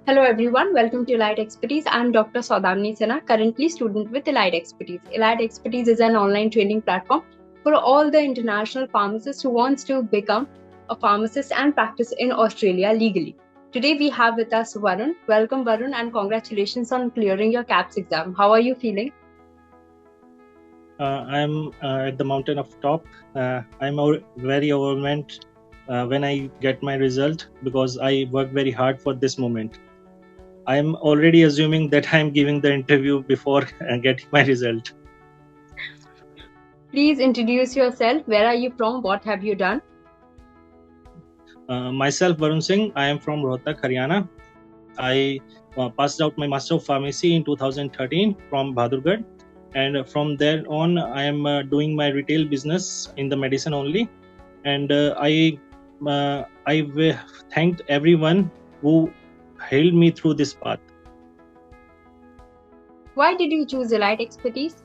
Hello everyone, welcome to Elite Expertise. I'm Dr. Saudamni Sinha, currently student with Elite Expertise. Elite Expertise is an online training platform for all the international pharmacists who wants to become a pharmacist and practice in Australia legally. Today we have with us Varun. Welcome Varun and congratulations on clearing your CAPS exam. How are you feeling? I'm at the mountain of top. I'm very overwhelmed when I get my result because I worked very hard for this moment. I'm already assuming that I'm giving the interview before getting my result. Please introduce yourself. Where are you from? What have you done? Myself, Varun Singh. I am from Rohtak, Haryana. I passed out my Master of Pharmacy in 2013 from Bahadurgarh. And from there on, I am doing my retail business in the medicine only. And I thanked everyone who held me through this path. Why did you choose Elite Expertise?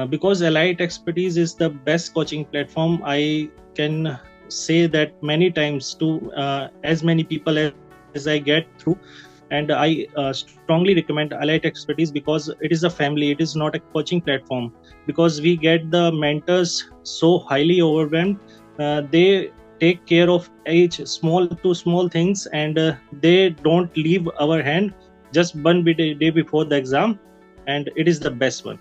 Because Elite Expertise is the best coaching platform. I can say that many times to as many people as I get through, and I strongly recommend Elite Expertise because it is a family. It is not a coaching platform, because we get the mentors so highly overwhelmed. They take care of each small to small things, and they don't leave our hand just one day before the exam, and it is the best one.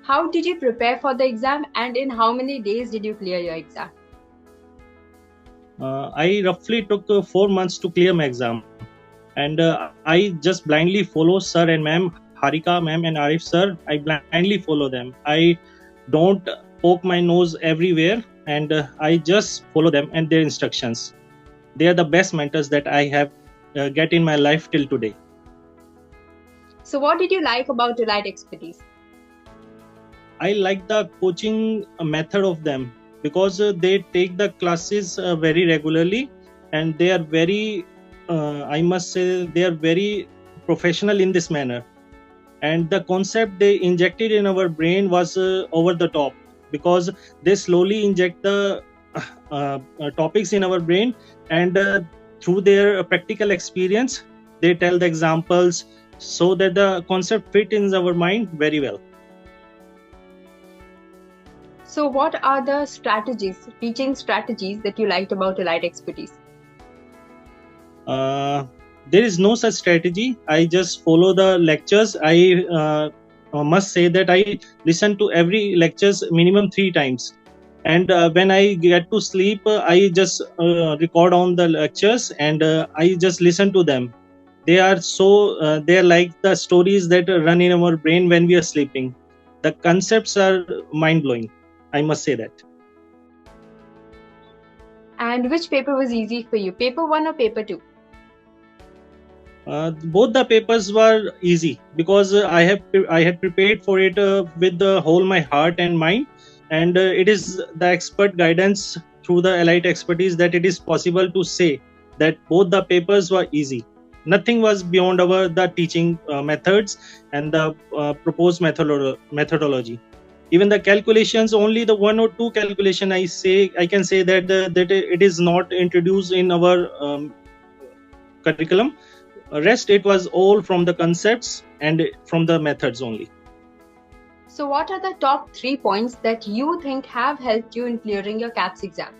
How did you prepare for the exam and in how many days did you clear your exam? I roughly took 4 months to clear my exam, and I just blindly follow sir and ma'am, Harika ma'am and Arif sir. I blindly follow them. I don't poke my nose everywhere, and I just follow them and their instructions. They are the best mentors that I have get in my life till today. So, what did you like about Elite Expertise? I like the coaching method of them because they take the classes very regularly, and they are very, I must say, they are very professional in this manner. And the concept they injected in our brain was over the top, because they slowly inject the topics in our brain, and through their practical experience, they tell the examples so that the concept fit in our mind very well. So, what are the teaching strategies that you liked about Elite Expertise? There is no such strategy. I just follow the lectures. I must say that I listen to every lectures minimum 3 times, and when I get to sleep, I just record on the lectures, and I just listen to them. They are so they are like the stories that run in our brain when we are sleeping. The concepts are mind blowing, I must say that. And which paper was easy for you, paper 1 or paper 2? Both the papers were easy because I had prepared for it with the whole my heart and mind, and it is the expert guidance through the Elite Expertise that it is possible to say that both the papers were easy. Nothing was beyond our the teaching methods and the proposed methodology. Even the calculations, only the one or two calculation I can say that that it is not introduced in our curriculum. Rest, it was all from the concepts and from the methods only. So, what are the top 3 points that you think have helped you in clearing your CAPS exam?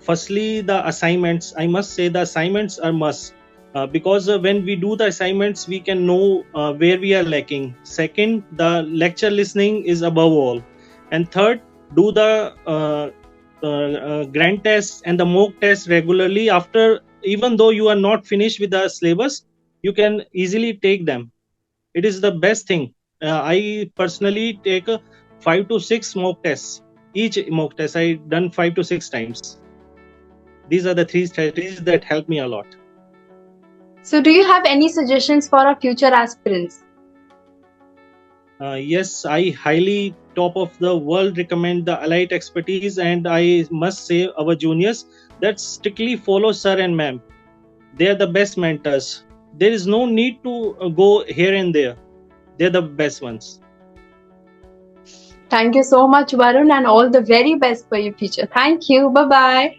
Firstly, the assignments. I must say the assignments are must, because when we do the assignments, we can know where we are lacking. Second, the lecture listening is above all, and third, do the grand tests and the mock tests regularly. After, even though you are not finished with the syllabus, you can easily take them. It is the best thing. I personally take 5 to 6 mock tests. Each mock test I done 5 to 6 times. These are the 3 strategies that help me a lot. So, do you have any suggestions for our future aspirants? Yes, I highly top of the world recommend the Elite Expertise, and I must say our juniors that strictly follow sir and ma'am. They are the best mentors. There is no need to go here and there. They're the best ones. Thank you so much, Varun, and all the very best for your future. Thank you. Bye bye.